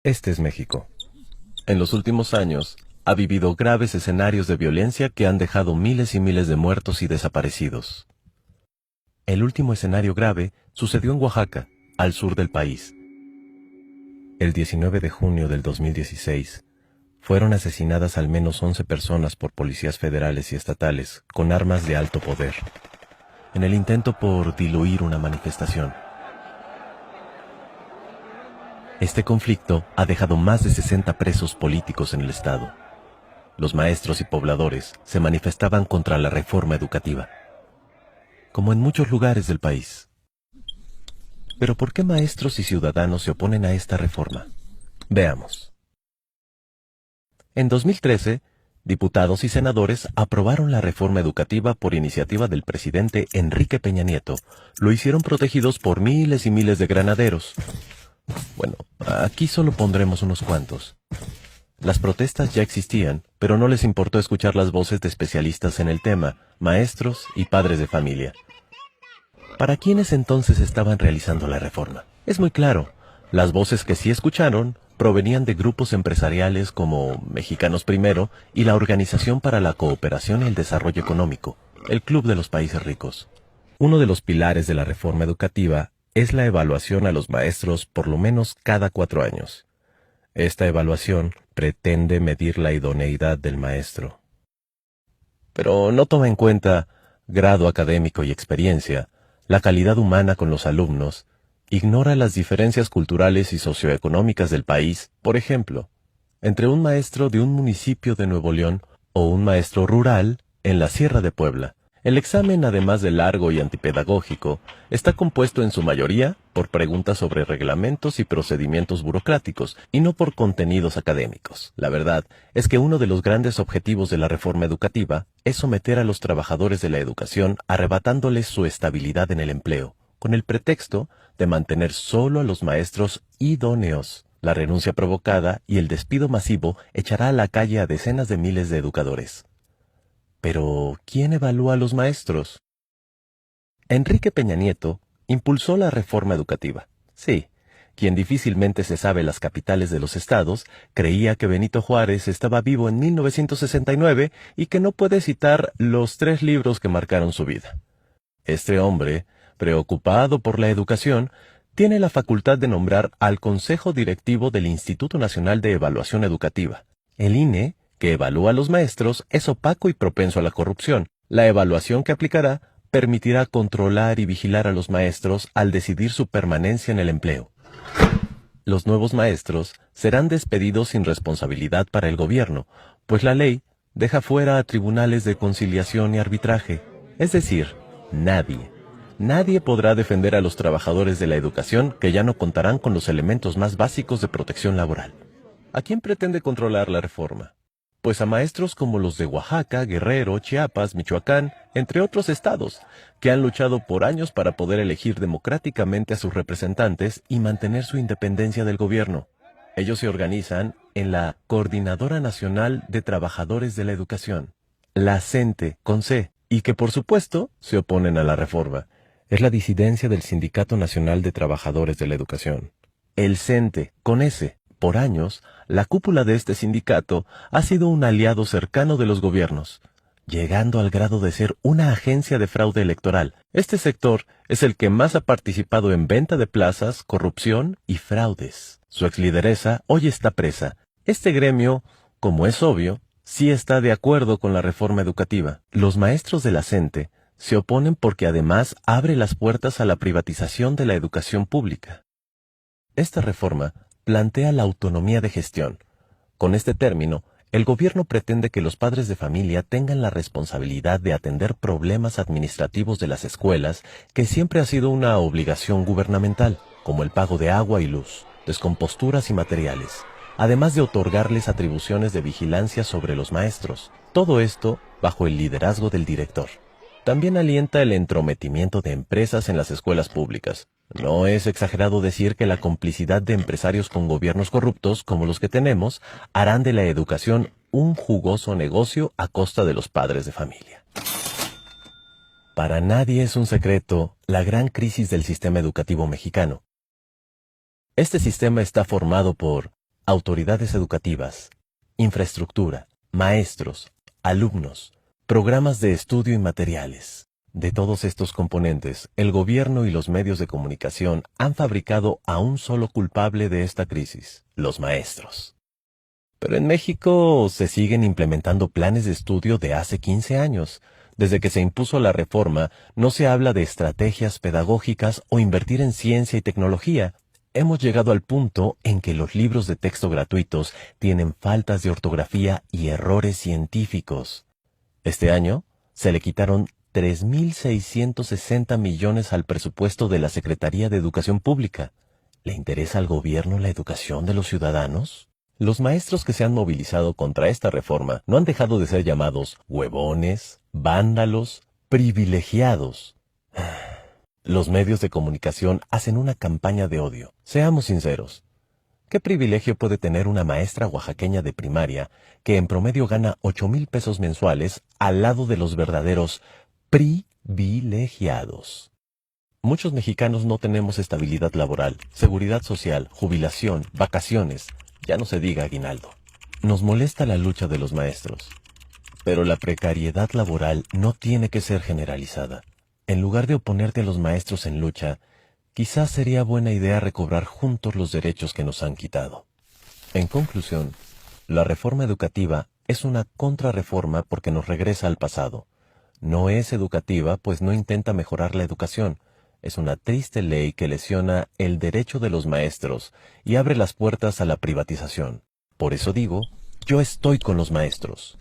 Este es México. En los últimos años, ha vivido graves escenarios de violencia que han dejado miles y miles de muertos y desaparecidos. El último escenario grave sucedió en Oaxaca, al sur del país. El 19 de junio del 2016, fueron asesinadas al menos 11 personas por policías federales y estatales con armas de alto poder, en el intento por diluir una manifestación. Este conflicto ha dejado más de 60 presos políticos en el estado. Los maestros y pobladores se manifestaban contra la reforma educativa, como en muchos lugares del país. Pero ¿por qué maestros y ciudadanos se oponen a esta reforma? Veamos. En 2013, diputados y senadores aprobaron la reforma educativa por iniciativa del presidente Enrique Peña Nieto. Lo hicieron protegidos por miles y miles de granaderos. Bueno, aquí solo pondremos unos cuantos. Las protestas ya existían, pero no les importó escuchar las voces de especialistas en el tema, maestros y padres de familia. ¿Para quiénes entonces estaban realizando la reforma? Es muy claro, las voces que sí escucharon provenían de grupos empresariales como Mexicanos Primero y la Organización para la Cooperación y el Desarrollo Económico, el Club de los Países Ricos. Uno de los pilares de la reforma educativa es la evaluación a los maestros por lo menos cada 4 años. Esta evaluación pretende medir la idoneidad del maestro. Pero no toma en cuenta grado académico y experiencia, la calidad humana con los alumnos, ignora las diferencias culturales y socioeconómicas del país, por ejemplo, entre un maestro de un municipio de Nuevo León o un maestro rural en la Sierra de Puebla. El examen, además de largo y antipedagógico, está compuesto en su mayoría por preguntas sobre reglamentos y procedimientos burocráticos, y no por contenidos académicos. La verdad es que uno de los grandes objetivos de la reforma educativa es someter a los trabajadores de la educación arrebatándoles su estabilidad en el empleo, con el pretexto de mantener solo a los maestros idóneos. La renuncia provocada y el despido masivo echará a la calle a decenas de miles de educadores. Pero, ¿quién evalúa a los maestros? Enrique Peña Nieto impulsó la reforma educativa. Sí, quien difícilmente se sabe las capitales de los estados, creía que Benito Juárez estaba vivo en 1969 y que no puede citar los 3 libros que marcaron su vida. Este hombre, preocupado por la educación, tiene la facultad de nombrar al Consejo Directivo del Instituto Nacional de Evaluación Educativa. El INE, que evalúa a los maestros, es opaco y propenso a la corrupción. La evaluación que aplicará permitirá controlar y vigilar a los maestros al decidir su permanencia en el empleo. Los nuevos maestros serán despedidos sin responsabilidad para el gobierno, pues la ley deja fuera a tribunales de conciliación y arbitraje. Es decir, nadie podrá defender a los trabajadores de la educación que ya no contarán con los elementos más básicos de protección laboral. ¿A quién pretende controlar la reforma? Pues a maestros como los de Oaxaca, Guerrero, Chiapas, Michoacán, entre otros estados, que han luchado por años para poder elegir democráticamente a sus representantes y mantener su independencia del gobierno. Ellos se organizan en la Coordinadora Nacional de Trabajadores de la Educación, la CENTE, con C, y que por supuesto se oponen a la reforma. Es la disidencia del Sindicato Nacional de Trabajadores de la Educación, el CENTE, con S. Por años, la cúpula de este sindicato ha sido un aliado cercano de los gobiernos, llegando al grado de ser una agencia de fraude electoral. Este sector es el que más ha participado en venta de plazas, corrupción y fraudes. Su exlideresa hoy está presa. Este gremio, como es obvio, sí está de acuerdo con la reforma educativa. Los maestros de la CENTE se oponen porque además abre las puertas a la privatización de la educación pública. Esta reforma plantea la autonomía de gestión. Con este término, el gobierno pretende que los padres de familia tengan la responsabilidad de atender problemas administrativos de las escuelas, que siempre ha sido una obligación gubernamental, como el pago de agua y luz, descomposturas y materiales, además de otorgarles atribuciones de vigilancia sobre los maestros. Todo esto bajo el liderazgo del director. También alienta el entrometimiento de empresas en las escuelas públicas. No es exagerado decir que la complicidad de empresarios con gobiernos corruptos, como los que tenemos, harán de la educación un jugoso negocio a costa de los padres de familia. Para nadie es un secreto la gran crisis del sistema educativo mexicano. Este sistema está formado por autoridades educativas, infraestructura, maestros, alumnos, programas de estudio y materiales. De todos estos componentes, el gobierno y los medios de comunicación han fabricado a un solo culpable de esta crisis: los maestros. Pero en México se siguen implementando planes de estudio de hace 15 años. Desde que se impuso la reforma, no se habla de estrategias pedagógicas o invertir en ciencia y tecnología. Hemos llegado al punto en que los libros de texto gratuitos tienen faltas de ortografía y errores científicos. Este año se le quitaron 3.660 millones al presupuesto de la Secretaría de Educación Pública. ¿Le interesa al gobierno la educación de los ciudadanos? Los maestros que se han movilizado contra esta reforma no han dejado de ser llamados huevones, vándalos, privilegiados. Los medios de comunicación hacen una campaña de odio. Seamos sinceros. ¿Qué privilegio puede tener una maestra oaxaqueña de primaria que en promedio gana 8,000 pesos mensuales al lado de los verdaderos privilegiados? Muchos mexicanos no tenemos estabilidad laboral, seguridad social, jubilación, vacaciones, ya no se diga aguinaldo. Nos molesta la lucha de los maestros, pero la precariedad laboral no tiene que ser generalizada. En lugar de oponerte a los maestros en lucha, quizás sería buena idea recobrar juntos los derechos que nos han quitado. En conclusión, la reforma educativa es una contrarreforma porque nos regresa al pasado. No es educativa, pues no intenta mejorar la educación. Es una triste ley que lesiona el derecho de los maestros y abre las puertas a la privatización. Por eso digo, yo estoy con los maestros.